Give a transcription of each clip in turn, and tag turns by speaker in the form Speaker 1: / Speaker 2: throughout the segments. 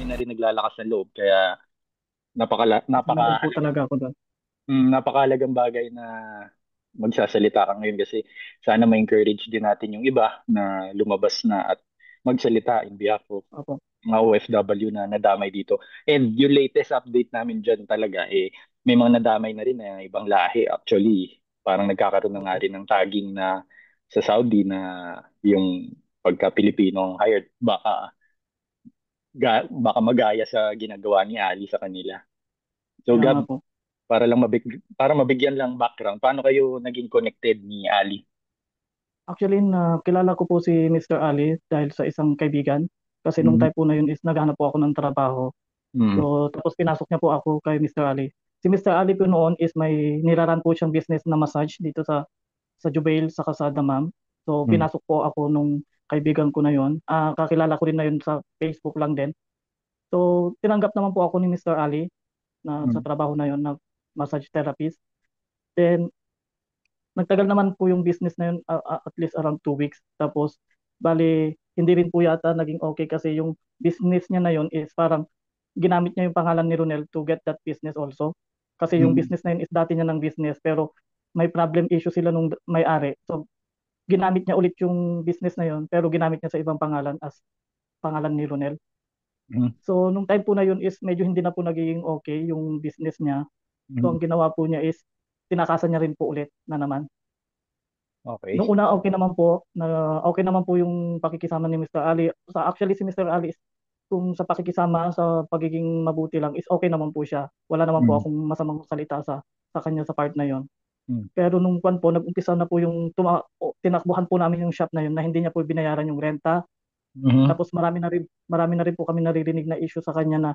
Speaker 1: kami na rin naglalakas ng loob. Kaya napaka
Speaker 2: Nanood po
Speaker 1: napaka
Speaker 2: talaga ako doon.
Speaker 1: napakahalagang bagay na magsasalita ka ngayon kasi sana ma-encourage din natin yung iba na lumabas na at magsalita in behalf of
Speaker 2: Opo.
Speaker 1: mga OFW na nadamay dito. And yung latest update namin dyan talaga, may mga nadamay na rin na ibang lahi. Actually, parang nagkakaroon na nga
Speaker 2: Opo.
Speaker 1: rin ng tagging na sa Saudi na yung pagka-Pilipino ang hired, baka magaya sa ginagawa ni Ali sa kanila. So,
Speaker 2: Kaya nga
Speaker 1: Gab,
Speaker 2: po.
Speaker 1: para mabigyan lang background, paano kayo naging connected ni Ali?
Speaker 2: Actually, kilala ko po si Mr. Ali dahil sa isang kaibigan. Kasi nung
Speaker 1: Mm,
Speaker 2: time po na yun is naghanap po ako ng trabaho.
Speaker 1: mm,
Speaker 2: So, tapos pinasok niya po ako kay Mr. Ali. Si Mr. Ali po noon is may niraran po siyang business na massage dito sa Jubail sa Kasada Ma'am. So,
Speaker 1: mm,
Speaker 2: pinasok po ako nung kaibigan ko na yon. Kakilala ko rin na yun sa Facebook lang din. So, tinanggap naman po ako ni Mr. Ali na sa
Speaker 1: mm,
Speaker 2: trabaho na yon na massage therapist. Then, nagtagal naman po yung business na yun, at least around 2 weeks. Tapos, bali, hindi rin po yata naging okay kasi yung business niya na yun is parang ginamit niya yung pangalan ni Ronel to get that business also. Kasi yung
Speaker 1: mm,
Speaker 2: business na yun is dati niya ng business pero may problem issue sila nung may-ari. So, ginamit niya ulit yung business na yun pero ginamit niya sa ibang pangalan as pangalan ni Ronel.
Speaker 1: mm,
Speaker 2: So, nung time po na yun is medyo hindi na po naging okay yung business niya. So,
Speaker 1: mm.
Speaker 2: ang ginawa po niya is tinakasan niya rin po ulit na naman. Nung
Speaker 1: Okay.
Speaker 2: una okay naman po yung pakikisama ni Mr. Ali. Actually si Mr. Ali is kung sa pakikisama sa pagiging mabuti lang is okay naman po siya. Wala naman po
Speaker 1: Mm,
Speaker 2: akong masamang salita sa kanya sa part na yon.
Speaker 1: mm,
Speaker 2: Pero nung kwan po nag-umpisa na po yung tinakbuhan po namin yung shop na yun na hindi niya po binayaran yung renta.
Speaker 1: mhm.
Speaker 2: Tapos marami na rin po kami naririnig na issue sa kanya na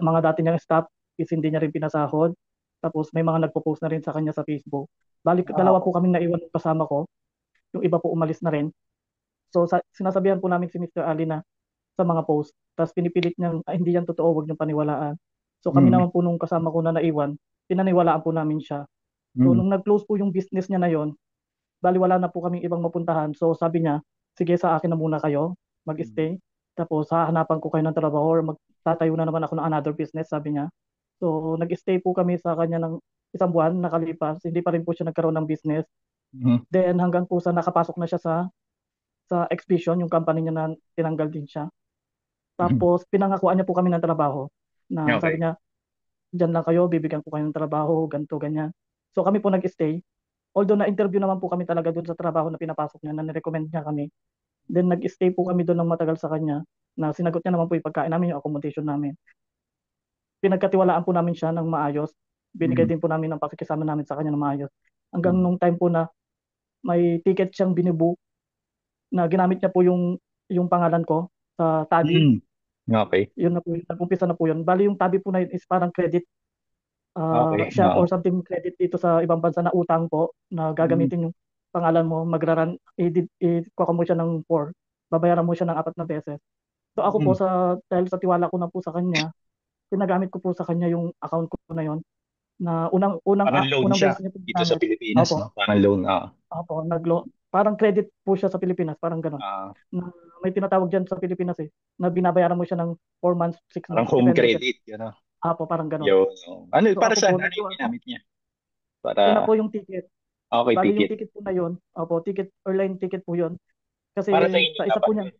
Speaker 2: mga dati niyang staff is hindi niya rin pinasahod. Tapos may mga nagpo-post na rin sa kanya sa Facebook. Balik dalawa
Speaker 1: Okay.
Speaker 2: po kaming naiwan ng kasama ko, yung iba po umalis na rin. So sinasabihan po namin si Mr. Ali na sa mga post, tapos pinipilit niyang hindi yan totoo, wag niyong paniwalaan. So kami
Speaker 1: Mm,
Speaker 2: naman po nung kasama ko na naiwan, pinaniwalaan po namin siya. So
Speaker 1: mm,
Speaker 2: nung nag-close po yung business niya na yon, bali wala na po kaming ibang mapuntahan. So sabi niya, sige sa akin na muna kayo,
Speaker 1: mm.
Speaker 2: mag-stay. Tapos hahanapan ko kayo ng trabaho or magtatayo na naman ako ng another business, sabi niya. So nag-stay po kami sa kanya ng isang buwan nakalipas, hindi pa rin po siya nagkaroon ng business.
Speaker 1: Mhm,
Speaker 2: Then hanggang po sa nakapasok na siya sa Exhibition, yung company niya na tinanggal din siya.
Speaker 1: mhm.
Speaker 2: Tapos pinangakuan niya po kami ng trabaho na
Speaker 1: Okay.
Speaker 2: sabi niya, diyan lang kayo, bibigyan ko kayo ng trabaho, ganito, ganyan. So kami po nag-stay. Although na-interview naman po kami talaga doon sa trabaho na pinapasok niya, na nirecommend niya kami. Then nag-stay po kami doon ng matagal sa kanya na sinagot niya naman po yung pagkain namin, yung accommodation namin. Pinagkatiwalaan po namin siya ng maayos. Binigay
Speaker 1: Mm,
Speaker 2: din po namin ng pakikisama namin sa kanya ng maayos. Hanggang
Speaker 1: mm,
Speaker 2: nung time po na may ticket siyang binibook na ginamit niya po yung pangalan ko sa tabi.
Speaker 1: mm. Okay.
Speaker 2: Yun na po, nag-umpisa na po yun. Bali yung tabi po na yun is parang credit
Speaker 1: Okay.
Speaker 2: siya or something credit dito sa ibang bansa na utang po na
Speaker 1: Mm,
Speaker 2: gagamitin yung pangalan mo, i-kuha mo siya ng 4, babayaran mo siya ng 4 na beses. So ako po
Speaker 1: mm.
Speaker 2: dahil sa tiwala ko na po sa kanya, pinagamit ko po sa kanya yung account ko na yon na
Speaker 1: Parang loan
Speaker 2: unang
Speaker 1: siya
Speaker 2: beses niya po
Speaker 1: dito sa
Speaker 2: ginamit.
Speaker 1: Pilipinas,
Speaker 2: Opo,
Speaker 1: no? Parang loan,
Speaker 2: opo, parang credit po siya sa Pilipinas, parang ganun.
Speaker 1: ah,
Speaker 2: Na may tinatawag diyan sa Pilipinas na binabayaran mo siya ng 4 months, 6
Speaker 1: parang
Speaker 2: months,
Speaker 1: home
Speaker 2: depende siya.
Speaker 1: credit, you know?
Speaker 2: Opo, parang ganun.
Speaker 1: Yun, no? Ano,
Speaker 2: So
Speaker 1: para
Speaker 2: ako po,
Speaker 1: saan? Ano yung ginamit niya?
Speaker 2: yun na
Speaker 1: Para,
Speaker 2: po yung ticket.
Speaker 1: okay,
Speaker 2: Bali yung
Speaker 1: ticket.
Speaker 2: ticket po na yun, opo, airline ticket po yun.
Speaker 1: Para sa
Speaker 2: Kasi
Speaker 1: inyo
Speaker 2: sa isa po
Speaker 1: naman
Speaker 2: niya,
Speaker 1: yun?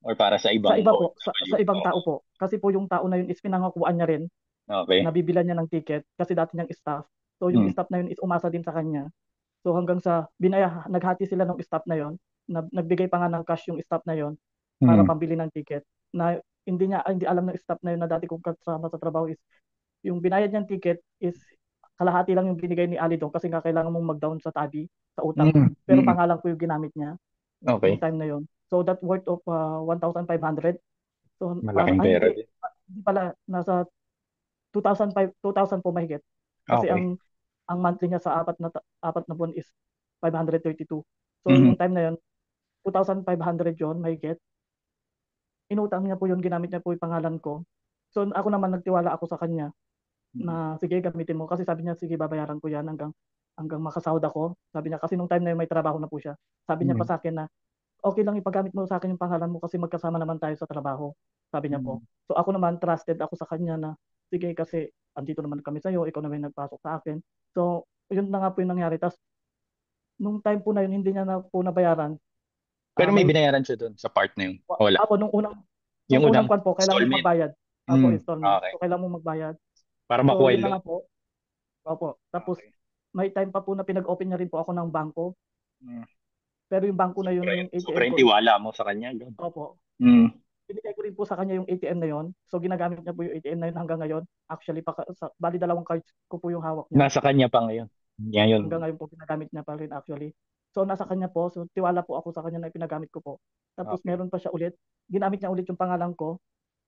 Speaker 1: Or para sa
Speaker 2: sa
Speaker 1: ibang
Speaker 2: iba po,
Speaker 1: OFW?
Speaker 2: sa ibang tao
Speaker 1: Okay.
Speaker 2: po. Kasi po yung tao na yun is pinangakuan niya rin,
Speaker 1: Okay.
Speaker 2: nabibilan niya ng ticket kasi dati niyang staff. So yung
Speaker 1: Mm,
Speaker 2: staff na yun is umasa din sa kanya. So hanggang sa naghati sila ng staff na yun, nagbigay pa nga ng cash yung staff na yun para
Speaker 1: mm,
Speaker 2: pambili ng ticket. Na hindi alam ng staff na yun na dati kong kasama sa trabaho is yung binayad niyang ticket is kalahati lang yung binigay ni Ali doon kasi nga kailangan mong mag-down sa tabi, sa utang.
Speaker 1: mm,
Speaker 2: Pero
Speaker 1: mm.
Speaker 2: pangalan ko yung ginamit niya nung
Speaker 1: Okay.
Speaker 2: time na yon. So that worth of 1,500. So para
Speaker 1: Malaking
Speaker 2: ay
Speaker 1: pera
Speaker 2: hindi,
Speaker 1: din.
Speaker 2: hindi pala nasa 2,000 po mahigit. Kasi
Speaker 1: Okay.
Speaker 2: ang monthly niya sa apat na buwan is 532. So
Speaker 1: Mhm,
Speaker 2: nung time na yon, 2,500 yon mahigit. Inutang niya po yun, ginamit niya po yung pangalan ko. So ako naman nagtiwala ako sa kanya
Speaker 1: mm,
Speaker 2: na sige gamitin mo kasi sabi niya sige babayaran ko yan hanggang makasahod ako. Sabi niya kasi nung time na yun may trabaho na po siya. Sabi niya pa
Speaker 1: mm,
Speaker 2: sa akin na okay lang ipagamit mo sa akin yung pangalan mo kasi magkasama naman tayo sa trabaho. Sabi niya po.
Speaker 1: Mm.
Speaker 2: So ako naman, trusted ako sa kanya na, sige kasi andito naman kami sa'yo, ikaw naman yung nagpasok sa akin. So, yun na nga po yung nangyari. Tapos, nung time po na yun, hindi niya na po nabayaran.
Speaker 1: Pero may
Speaker 2: May,
Speaker 1: binayaran siya doon sa part na yun. Wala.
Speaker 2: ako, nung
Speaker 1: Yung
Speaker 2: unang
Speaker 1: unang
Speaker 2: kwan po, kailangan mo
Speaker 1: installment.
Speaker 2: magbayad. Ako,
Speaker 1: Mm.
Speaker 2: installment.
Speaker 1: Okay.
Speaker 2: So, kailangan mo magbayad.
Speaker 1: Para
Speaker 2: So,
Speaker 1: makuha
Speaker 2: yun
Speaker 1: yung
Speaker 2: na
Speaker 1: loan.
Speaker 2: nga po. Opo. Tapos,
Speaker 1: Okay.
Speaker 2: may time pa po na pinag-open niya rin po ako ng bangko.
Speaker 1: Mm.
Speaker 2: Pero yung bangko na yun,
Speaker 1: Sobra,
Speaker 2: yung
Speaker 1: sobra
Speaker 2: ATM
Speaker 1: yung
Speaker 2: ko is,
Speaker 1: tiwala mo sa kanya. God.
Speaker 2: opo.
Speaker 1: Mm.
Speaker 2: Binigay ko rin po sa kanya yung ATM na yun. So, ginagamit niya po yung ATM na yun hanggang ngayon. Actually, bali dalawang cards ko po yung hawak niya.
Speaker 1: Nasa kanya pa ngayon. Ngayon.
Speaker 2: Hanggang ngayon po ginagamit niya pa rin actually. So nasa kanya po, so tiwala po ako sa kanya na ipinagamit ko po. Tapos
Speaker 1: Okay.
Speaker 2: meron pa siya ulit, ginamit niya ulit yung pangalan ko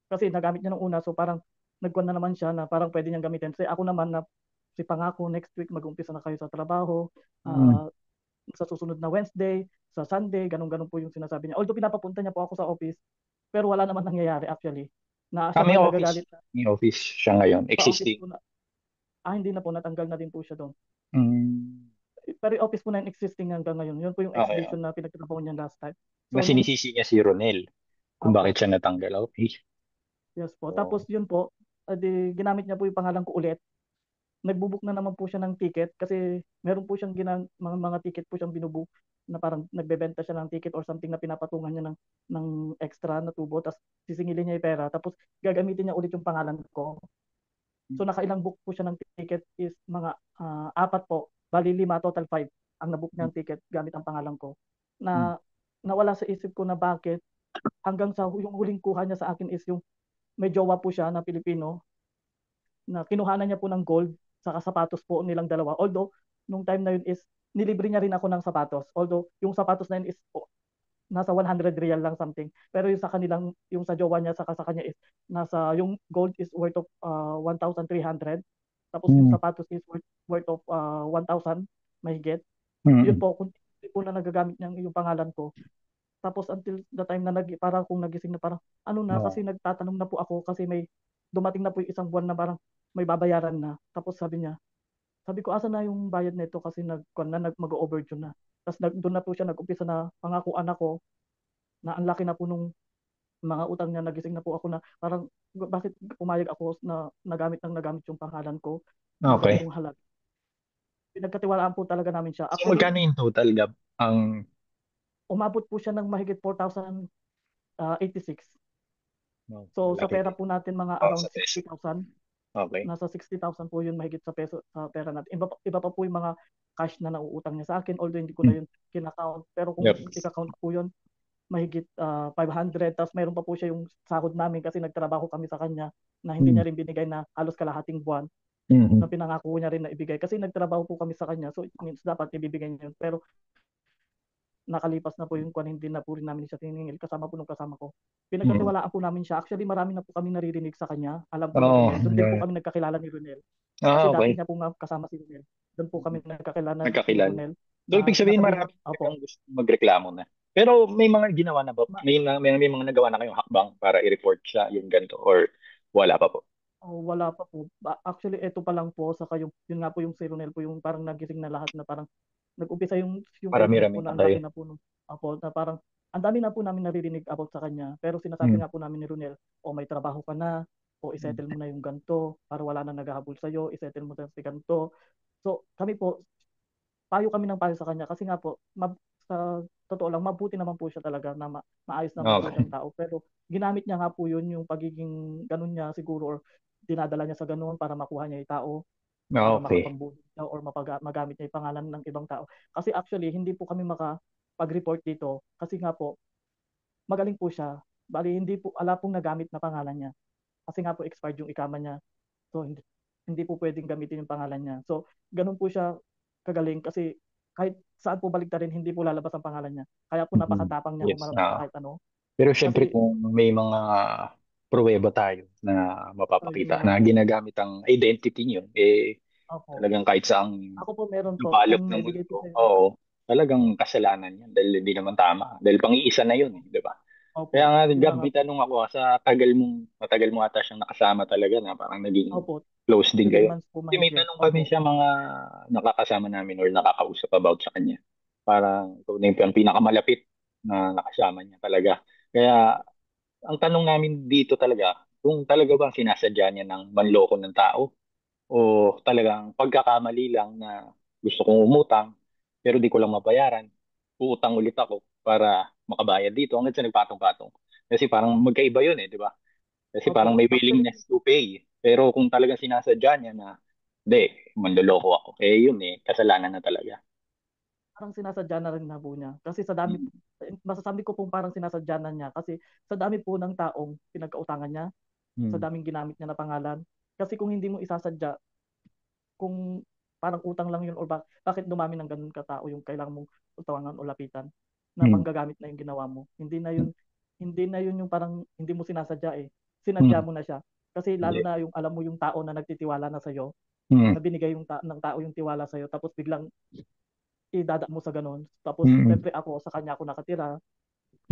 Speaker 2: kasi nagamit niya nung una so parang nagkuhan na naman siya na parang pwede niyang gamitin. Kasi ako naman na si pangako next week mag-umpisa na kayo sa trabaho,
Speaker 1: Mm.
Speaker 2: ah, sa susunod na Wednesday, sa Sunday, ganun-ganun po yung sinasabi niya. Although pinapapunta niya po ako sa office, pero wala naman nangyayari actually. Na siya
Speaker 1: May
Speaker 2: pa yung
Speaker 1: office.
Speaker 2: nagagalit na
Speaker 1: May office siya ngayon.
Speaker 2: sa office
Speaker 1: Existing.
Speaker 2: po na, hindi na po, natanggal na din po siya doon.
Speaker 1: Mm.
Speaker 2: Pero yung office po na yung existing hanggang ngayon. Yun po yung
Speaker 1: Okay.
Speaker 2: exhibition na pinagtrabaho niya last time.
Speaker 1: Na
Speaker 2: So nung,
Speaker 1: sinisisi niya si Ronel kung bakit
Speaker 2: opo,
Speaker 1: siya natanggal. Okay.
Speaker 2: yes po. Tapos
Speaker 1: Oh.
Speaker 2: yun po, ginamit niya po yung pangalan ko ulit. Nagbubook na naman po siya ng ticket kasi meron po siyang mga ticket po siyang binubook na parang nagbebenta siya ng ticket or something na pinapatungan niya ng extra na tubo tapos sisingilin niya yung pera tapos gagamitin niya ulit yung pangalan ko. So nakailang book po siya ng ticket is mga apat po, bali lima, total five ang nabook niyang ticket gamit ang pangalan ko. Na nawala sa isip ko na bakit hanggang sa yung huling kuha niya sa akin is yung may jowa po siya na Pilipino na kinuhanan niya po ng gold saka sapatos po nilang dalawa. Although nung time na yun is nilibre niya rin ako ng sapatos. Although yung sapatos na yun is nasa 100 real lang something. Pero yung sa kanilang, yung sa jowa niya saka sa kanya is yung gold is worth of 1,300. Tapos yung
Speaker 1: Mm.
Speaker 2: sapatos is worth of 1,000 mahigit. Yun
Speaker 1: Mm.
Speaker 2: po, kung hindi po na nagagamit niya yung pangalan ko. Tapos until the time na parang kung nagising na parang ano na
Speaker 1: No.
Speaker 2: kasi nagtatanong na po ako kasi may dumating na po yung isang buwan na parang may babayaran na. Tapos sabi ko asa na yung bayad nito kasi mag-overdue na. Tapos doon na po siya nag-umpisa na pangakuan ako na ang laki na po nung mga utang niya, nagising na po ako na parang bakit pumayag ako na nagamit yung pangalan ko ng
Speaker 1: Okay.
Speaker 2: ganitong halaga. Pinagkatiwalaan po talaga namin siya.
Speaker 1: So
Speaker 2: Actually,
Speaker 1: magkano in total, Gab? Ang
Speaker 2: umabot po siya ng mahigit 4,086.
Speaker 1: no,
Speaker 2: So sa
Speaker 1: malaki
Speaker 2: pera
Speaker 1: din.
Speaker 2: po natin mga
Speaker 1: Oh,
Speaker 2: around
Speaker 1: sa peso.
Speaker 2: 60,000.
Speaker 1: Okay.
Speaker 2: Nasa 60,000 po yun mahigit sa peso sa pera natin. Iba pa po yung mga cash na nauutang niya sa akin although hindi ko
Speaker 1: Mm.
Speaker 2: na yun kinakount. Pero kung
Speaker 1: Yep.
Speaker 2: ika-count po yun, mahigit 500. Tapos mayroon pa po siya yung sahod namin kasi nagtrabaho kami sa kanya na hindi
Speaker 1: Mm.
Speaker 2: niya rin binigay na halos kalahating buwan
Speaker 1: Mm.
Speaker 2: na pinangako niya rin na ibigay kasi nagtrabaho po kami sa kanya so it means dapat ibibigay niya yun pero nakalipas na po yung kwan hindi na po rin namin siya tiningil kasama po nung kasama ko
Speaker 1: Mm.
Speaker 2: pinagkatiwalaan po namin siya actually marami na po kami naririnig sa kanya alam po ni
Speaker 1: Oo.
Speaker 2: Ronel doon din po
Speaker 1: Yeah.
Speaker 2: kami nagkakilala ni Ronel kasi dati
Speaker 1: Okay.
Speaker 2: niya po nga kasama si Ronel doon po kami nagkakilala ni
Speaker 1: Nagkakilala.
Speaker 2: Ronel
Speaker 1: So, ibig sabihin
Speaker 2: nasabihan
Speaker 1: marami
Speaker 2: opo
Speaker 1: talagang gusto magreklamo na. Pero may mga ginawa na ba? May mga nagawa na kayong hakbang para i-report siya, yung ganito, or wala pa po?
Speaker 2: Wala pa po. Actually, ito pa lang po, saka yun nga po yung si Ronel po, yung parang nagising na lahat na parang nag-umpisa yung chat niya
Speaker 1: Marami-rami
Speaker 2: po na
Speaker 1: na
Speaker 2: ang
Speaker 1: kayo.
Speaker 2: laki na po nung, apo, na parang ang dami na po namin naririnig about sa kanya. Pero sinasabi
Speaker 1: Mm.
Speaker 2: nga po namin ni Ronel, o may trabaho ka na, o isettle mo na yung ganto, para wala na naghahabol sa'yo, isettle mo na si ganto. So kami po, payo kami ng payo sa kanya kasi nga po, sa totoo lang, mabuti naman po siya talaga na maayos naman po
Speaker 1: Okay.
Speaker 2: siyang tao. Pero ginamit niya nga po yun, yung pagiging ganun niya siguro or dinadala niya sa ganun para makuha niya yung tao, para
Speaker 1: Okay.
Speaker 2: makapag siya or magamit niya yung pangalan ng ibang tao. Kasi actually, hindi po kami makapag-report dito kasi nga po, magaling po siya. Bali, hindi po, ala pong nagamit na pangalan niya. Kasi nga po, expired yung ikama niya. So, hindi po pwedeng gamitin yung pangalan niya. So, ganun po siya kagaling kasi kahit saan po baliktarin, hindi po lalabas ang pangalan niya. Kaya po
Speaker 1: Mm.
Speaker 2: napakatapang niya
Speaker 1: Yes.
Speaker 2: humarap sa kahit ano.
Speaker 1: Pero syempre
Speaker 2: Kasi,
Speaker 1: kung may mga pruweba tayo na
Speaker 2: yun
Speaker 1: mapapakita
Speaker 2: nga
Speaker 1: na
Speaker 2: po.
Speaker 1: ginagamit ang identity niyo, eh
Speaker 2: Opo.
Speaker 1: talagang kahit saang
Speaker 2: Ako po meron po,
Speaker 1: lupalop
Speaker 2: kung
Speaker 1: ng
Speaker 2: naibigay
Speaker 1: mundo,
Speaker 2: ko sa'yo.
Speaker 1: oo, talagang kasalanan yan dahil hindi naman tama. Dahil pang-iisa na yun, eh, di ba?
Speaker 2: Opo,
Speaker 1: Kaya nga,
Speaker 2: yun na
Speaker 1: Gab,
Speaker 2: nga
Speaker 1: may
Speaker 2: po.
Speaker 1: tanong ako matagal mo ata siyang nakasama talaga na parang naging
Speaker 2: Opo,
Speaker 1: close din
Speaker 2: 3
Speaker 1: kayo.
Speaker 2: months po
Speaker 1: Kasi may
Speaker 2: mahigit.
Speaker 1: tanong kami
Speaker 2: Opo.
Speaker 1: siya mga nakakasama namin or nakakausap about sa kanya. Parang ikaw na yung pinakamalapit na nakasama niya talaga. Kaya ang tanong namin dito talaga, kung talaga bang sinasadya niya ng manloko ng tao o talagang pagkakamali lang na gusto kong umutang pero di ko lang mabayaran, uutang ulit ako para makabayad dito hanggang sa nagpatong-patong. Kasi parang magkaiba yun eh, di ba? Kasi parang
Speaker 2: Opo,
Speaker 1: may
Speaker 2: actually,
Speaker 1: willingness to pay. Pero kung talagang sinasadya niya na, hindi, manloloko ako, eh yun eh, kasalanan na talaga.
Speaker 2: parang sinasadya na rin na po niya. Kasi sa dami,
Speaker 1: Mm.
Speaker 2: masasabi ko pong parang sinasadya na niya kasi sa dami po ng taong pinagkautangan niya, sa
Speaker 1: Mm.
Speaker 2: daming ginamit niya na pangalan. Kasi kung hindi mo isasadya, kung parang utang lang yun or bakit dumami ng ganun katao yung kailangan mong utangan o lapitan na
Speaker 1: Mm.
Speaker 2: manggagamit na yung ginawa mo. Hindi na yun yung parang hindi mo sinasadya eh. Sinadya
Speaker 1: Mm.
Speaker 2: mo na siya. Kasi lalo
Speaker 1: Hindi.
Speaker 2: na yung alam mo yung tao na nagtitiwala na sa'yo,
Speaker 1: Mm.
Speaker 2: na binigay ng tao yung tiwala sa'yo, tapos biglang idada mo sa ganun. Tapos,
Speaker 1: Mm.
Speaker 2: syempre ako, sa kanya ako nakatira,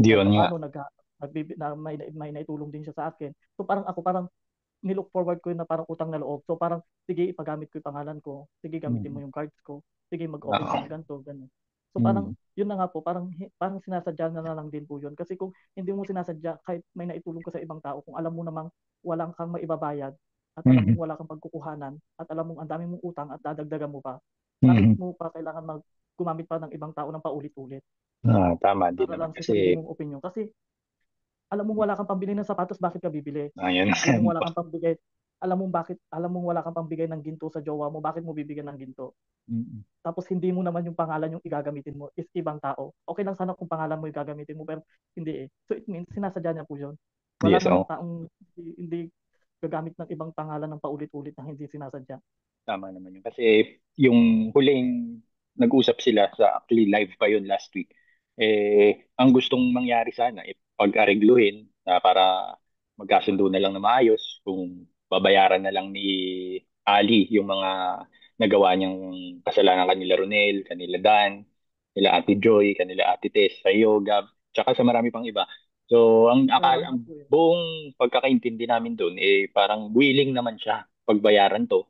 Speaker 2: kahit
Speaker 1: Yun nga.
Speaker 2: papaano, may naitulong din siya sa akin. So parang ako, parang nilook forward ko yun na parang utang na loob. So parang, sige, ipagamit ko yung pangalan ko. Sige, gamitin mo
Speaker 1: Mm.
Speaker 2: yung cards ko. Sige, mag-open ka
Speaker 1: Oo.
Speaker 2: ng ganito, ganun. So parang,
Speaker 1: Mm.
Speaker 2: yun na nga po, parang sinasadya na lang din po yun. Kasi kung hindi mo sinasadya, kahit may naitulong ka sa ibang tao, kung alam mo namang walang kang maibabayad, at alam
Speaker 1: Mm.
Speaker 2: mong wala kang pagkukuhanan, at alam mong ang dami mong utang at dadagdagan mo pa, bakit
Speaker 1: Mm.
Speaker 2: mo pa kailangan gumamit pa ng ibang tao ng paulit-ulit
Speaker 1: Tama din
Speaker 2: para
Speaker 1: naman
Speaker 2: lang sa
Speaker 1: kasi
Speaker 2: sarili mong opinion? Kasi alam mong wala kang pambili ng sapatos, bakit ka bibili?
Speaker 1: ayun
Speaker 2: Alam mong wala kang pambigay, alam mong wala kang pambigay ng ginto sa jowa mo, bakit mo bibigyan ng ginto?
Speaker 1: Mm.
Speaker 2: Tapos hindi mo naman yung pangalan yung igagamitin mo, is ibang tao. Okay lang sana kung pangalan mo yung gagamitin mo, pero hindi eh. So it means, sinasadya niya po yun. Wala
Speaker 1: Yes,
Speaker 2: namang
Speaker 1: oh.
Speaker 2: taong hindi gagamit ng ibang pangalan ng paulit-ulit na hindi sinasadya.
Speaker 1: Tama naman yun. Kasi yung huling nag-usap sila sa actually live pa yun last week. Ang gustong mangyari sana pag-arigluhin para magkasundo na lang na maayos kung babayaran na lang ni Ali yung mga nagawa niyang kasalanan kanila Ronel, kanila Dan, kanila Ate Joy, kanila Ate Tess, sa Gab, tsaka sa marami pang iba. So,
Speaker 2: Kaya nga
Speaker 1: ang
Speaker 2: po eh.
Speaker 1: buong pagkakaintindi namin doon parang willing naman siya pagbayaran to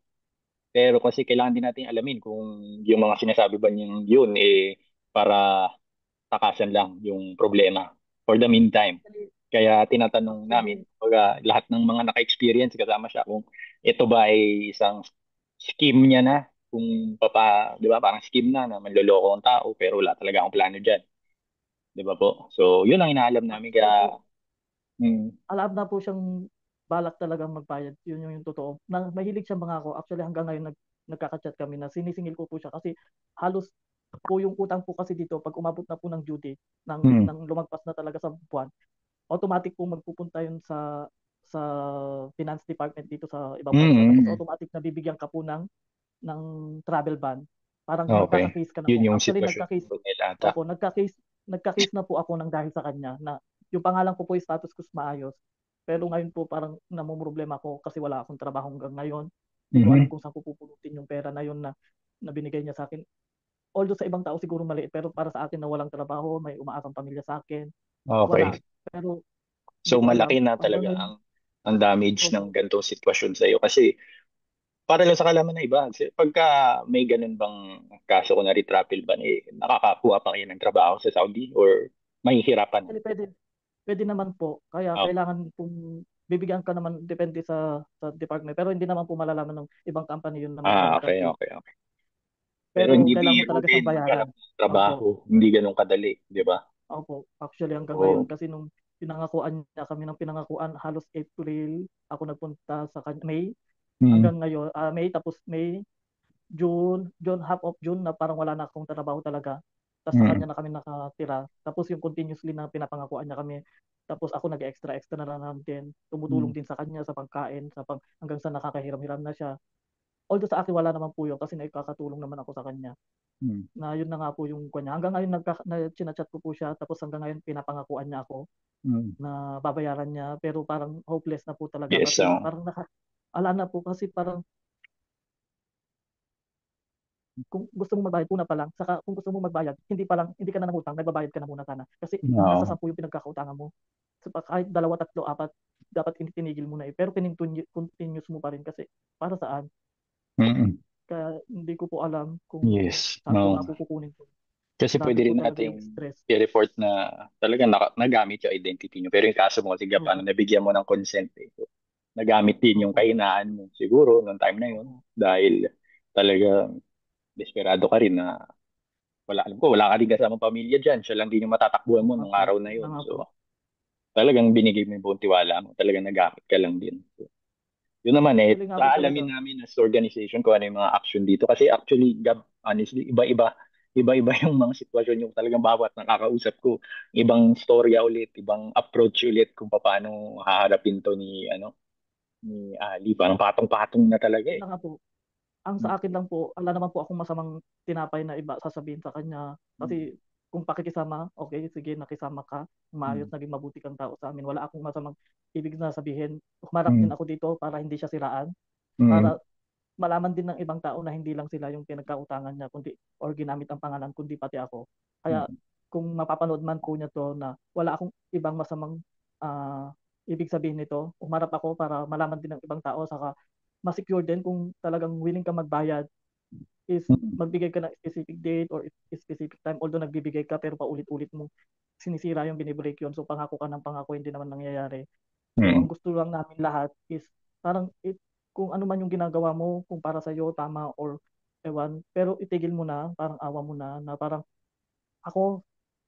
Speaker 1: pero kasi kailangan din natin alamin kung yung mga sinasabi ba niyang yun para takasan lang yung problema for the meantime.
Speaker 2: Actually,
Speaker 1: Kaya tinatanong namin
Speaker 2: actually,
Speaker 1: lahat ng mga naka-experience kasama siya kung ito ba ay isang scheme niya na kung di ba parang scheme na manloloko ang tao pero wala talaga akong plano diyan, di ba po? So, yun ang inaalam namin
Speaker 2: actually
Speaker 1: kaya
Speaker 2: po,
Speaker 1: mm,
Speaker 2: alam na po siyang balak talagang magbayad. Yun yung totoo. Na mahilig siya mangako. Actually hanggang ngayon nagkaka-chat kami na sinisingil ko po siya kasi halos po yung utang po kasi dito pag umabot na po ng due date
Speaker 1: mm,
Speaker 2: ng lumagpas na talaga sa buwan, automatic po magpupunta yun sa finance department dito sa ibang
Speaker 1: mm,
Speaker 2: bansa. Tapos
Speaker 1: mm.
Speaker 2: automatic na bibigyan ka po ng travel ban. Parang
Speaker 1: Okay.
Speaker 2: magkaka-case ka na
Speaker 1: Yun
Speaker 2: po.
Speaker 1: yung
Speaker 2: Actually
Speaker 1: sitwasyon
Speaker 2: nagka-case,
Speaker 1: nila ata.
Speaker 2: opo, nagka-case na po ako ng dahil sa kanya na yung pangalan ko po yung status ko is maayos. Pero ngayon po parang namumroblema ako kasi wala akong trabaho hanggang ngayon. Hindi ko alam
Speaker 1: Mhm.
Speaker 2: kung saan ko pupulutin yung pera na yun na binigay niya sa akin. Although sa ibang tao siguro maliit, pero para sa akin na walang trabaho, may umaasang pamilya sa akin,
Speaker 1: Okay.
Speaker 2: wala. Pero hindi
Speaker 1: So
Speaker 2: ko
Speaker 1: malaki
Speaker 2: alam.
Speaker 1: na
Speaker 2: Hanggang
Speaker 1: talaga
Speaker 2: ngayon,
Speaker 1: ang damage ng
Speaker 2: opo.
Speaker 1: ganitong sitwasyon sa iyo kasi para lang sa kalaman na iba, pagka may ganun bang kaso ko na travel ban nakakakuha pa kayo ng trabaho sa Saudi or mahihirapan?
Speaker 2: Actually, pwede naman po. Kaya
Speaker 1: Ah,
Speaker 2: kailangan pong bibigyan ka naman depende sa department. Pero hindi naman po malalaman ng ibang company yun na magkano
Speaker 1: okay,
Speaker 2: ka-fee.
Speaker 1: okay, okay. Pero
Speaker 2: Pero
Speaker 1: hindi
Speaker 2: kailangan mo
Speaker 1: biro
Speaker 2: talaga
Speaker 1: din
Speaker 2: siyang
Speaker 1: maghanap
Speaker 2: bayaran.
Speaker 1: ng
Speaker 2: Opo.
Speaker 1: trabaho, hindi ganun kadali, di ba?
Speaker 2: Opo. Actually hanggang ngayon
Speaker 1: Oo.
Speaker 2: kasi nung pinangakuan niya kami ng pinangakuan halos April ako nagpunta sa kanya, May
Speaker 1: Mm,
Speaker 2: hanggang ngayon, May tapos May, June, half of June na parang wala na akong trabaho talaga. Tapos sa
Speaker 1: mm,
Speaker 2: kanya na kami nakatira. Tapos yung continuously na pinapangakuan niya kami. Tapos ako nag-extra na lang din.
Speaker 1: mm,
Speaker 2: Tumutulong din sa kanya sa pagkain, hanggang sa nakakahiram-hiram na siya. Although sa akin wala naman po yun kasi naikakatulong naman ako sa kanya.
Speaker 1: mm.
Speaker 2: Na yun na nga po yung kanya. Hanggang ngayon chinachat ko po siya tapos hanggang ngayon pinapangakuan niya ako
Speaker 1: Mm.
Speaker 2: na babayaran niya pero parang hopeless na po talaga
Speaker 1: Yes,
Speaker 2: kasi
Speaker 1: so,
Speaker 2: parang ala na po kasi parang kung gusto mong magbayad una pa lang, saka kung gusto mong magbayad, hindi ka na nangutang, nagbabayad ka na muna sana. Kasi nasa
Speaker 1: no.
Speaker 2: 10 yung pinagkakautangan mo. So, kahit dalawa, tatlo, apat, dapat tinigil mo na eh. Pero continuous mo pa rin kasi para saan?
Speaker 1: Mm.
Speaker 2: Kaya hindi ko po alam kung
Speaker 1: Yes,
Speaker 2: saan ko
Speaker 1: no.
Speaker 2: nga po kukunin to.
Speaker 1: Kasi
Speaker 2: Dati
Speaker 1: pwede
Speaker 2: po
Speaker 1: rin
Speaker 2: talaga yung
Speaker 1: nating
Speaker 2: stress.
Speaker 1: i-report na talagang nagamit yung identity nyo. Pero yung kaso mo kasi paano
Speaker 2: Oo,
Speaker 1: nabigyan mo ng consent eh. So, nagamit din yung
Speaker 2: oo,
Speaker 1: kahinaan mo siguro noong time na yun
Speaker 2: oo,
Speaker 1: dahil talaga desperado ka rin na alam ko, wala ka din kasamang pamilya dyan. Siya lang din yung matatakbuhan
Speaker 2: oo
Speaker 1: mo
Speaker 2: nga
Speaker 1: nung
Speaker 2: po.
Speaker 1: araw na
Speaker 2: Yun na
Speaker 1: yun.
Speaker 2: nga po.
Speaker 1: So, talagang binigay mo yung buong tiwala mo. Talagang nagamit ka lang din. So, yun naman
Speaker 2: Actually nga po talaga.
Speaker 1: taalamin namin as organization kung ano yung mga action dito. Kasi actually, Gab, honestly, iba-iba yung mga sitwasyon yung talagang bawat nakakausap ko. Ibang storya ulit, ibang approach ulit kung paano haharapin to ni Ali. Parang patong-patong na talaga
Speaker 2: Yun
Speaker 1: eh.
Speaker 2: na nga po. Ang sa akin lang po, wala naman po akong masamang tinapay na iba sasabihin sa kanya.
Speaker 1: Mm,
Speaker 2: Kasi kung pakikisama, okay, sige, nakisama ka, maayos,
Speaker 1: mm,
Speaker 2: naging mabuti kang tao sa amin. Wala akong masamang ibig na sabihin. Humarap din
Speaker 1: mm,
Speaker 2: ako dito para hindi siya siraan.
Speaker 1: mm,
Speaker 2: Para malaman din ng ibang tao na hindi lang sila yung pinagkautangan niya, kundi, or ginamit ang pangalan, kundi pati ako. Kaya
Speaker 1: mm,
Speaker 2: kung mapapanood man po niya to na wala akong ibang masamang ibig sabihin nito, umarap ako para malaman din ng ibang tao, saka ma-secure din kung talagang willing ka magbayad is
Speaker 1: mm,
Speaker 2: magbigay ka ng specific date or specific time, although nagbibigay ka pero paulit-ulit mo sinisira yung binibreak yun. So pangako ka ng pangako, hindi naman nangyayari. So
Speaker 1: mm,
Speaker 2: ang gusto lang namin lahat is parang kung ano man yung ginagawa mo, kung para sa iyo tama or ewan, pero itigil mo na, parang awa mo na parang ako,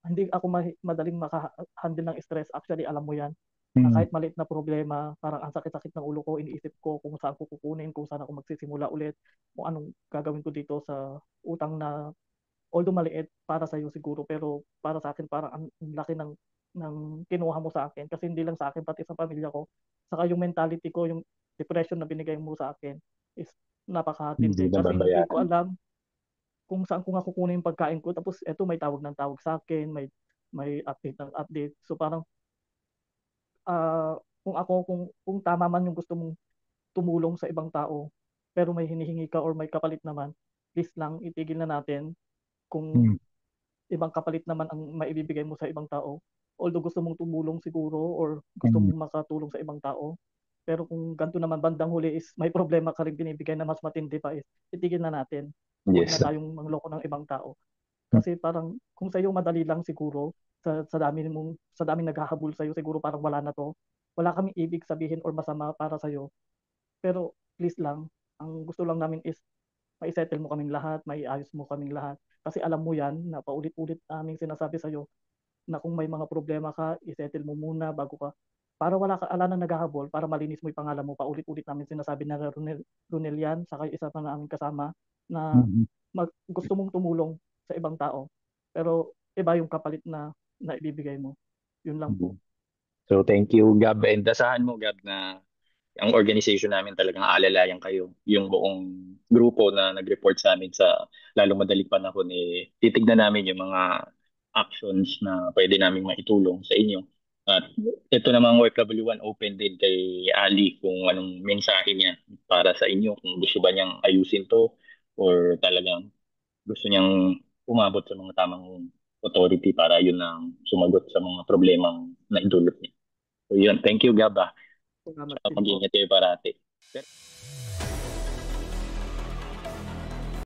Speaker 2: hindi ako madaling maka-handle ng stress. Actually, alam mo yan, na
Speaker 1: mm,
Speaker 2: kahit maliit na problema, parang ang sakit-sakit ng ulo ko, iniisip ko kung saan ko kukunin, kung saan ako magsisimula ulit, kung anong gagawin ko dito sa utang na although maliit para sa iyo siguro, pero para sa akin parang ang laki ng kinuha mo sa akin, kasi hindi lang sa akin pati sa pamilya ko, saka yung mentality ko, yung depression na binigay mo sa akin is
Speaker 1: hindi
Speaker 2: napakatindi,
Speaker 1: na
Speaker 2: kasi hindi ko
Speaker 1: babayaran.
Speaker 2: alam kung saan ko nga kukunin yung pagkain ko, tapos eto may tawag ng tawag sa akin, may update ng update. So parang kung ako, kung tama man yung gusto mong tumulong sa ibang tao, pero may hinihingi ka or may kapalit naman, please lang itigil na natin. Kung
Speaker 1: Mm,
Speaker 2: ibang kapalit naman ang maibibigay mo sa ibang tao, although gusto mong tumulong siguro or gusto
Speaker 1: mm,
Speaker 2: mong makatulong sa ibang tao, pero kung ganito naman bandang huli is may problema ka rin binibigay na mas matindi pa, is itigil na natin. Huwag na
Speaker 1: yes.
Speaker 2: tayong mangloko ng ibang tao. Kasi parang kung sa iyo madali lang siguro, sa dami naghahabol sa iyo, siguro parang wala na to. Wala kaming ibig sabihin or masama para sa iyo. Pero please lang, ang gusto lang namin is mai-settle mo kaming lahat, maiayos mo kaming lahat. Kasi alam mo yan, na paulit-ulit naming sinasabi sa iyo na kung may mga problema ka, i-settle mo muna bago ka, para wala ka ala nang naghahabol, para malinis mo yung pangalan mo. Paulit-ulit namin sinasabi na Ronel yan, saka yung isa pa na aming kasama na
Speaker 1: Mm,
Speaker 2: gusto mong tumulong sa ibang tao. Pero iba yung kapalit na ibibigay mo. Yun lang
Speaker 1: mm.
Speaker 2: po.
Speaker 1: So thank you, Gab. And dasahan mo, Gab, na ang organization namin talagang aalalayan kayo. Yung buong grupo na nag-report sa amin sa lalong madaling panahon, titignan namin yung mga actions na pwede namin maitulong sa inyo. At ito namang OFW1 open din kay Ali kung anong mensahe niya para sa inyo. Kung gusto ba niyang ayusin to or talagang gusto niyang umabot sa mga tamang authority para yun ang sumagot sa mga problemang naidulot niya. So yun, thank you Gab.
Speaker 2: Salamat din po.
Speaker 1: Mag-ingat kayo parati.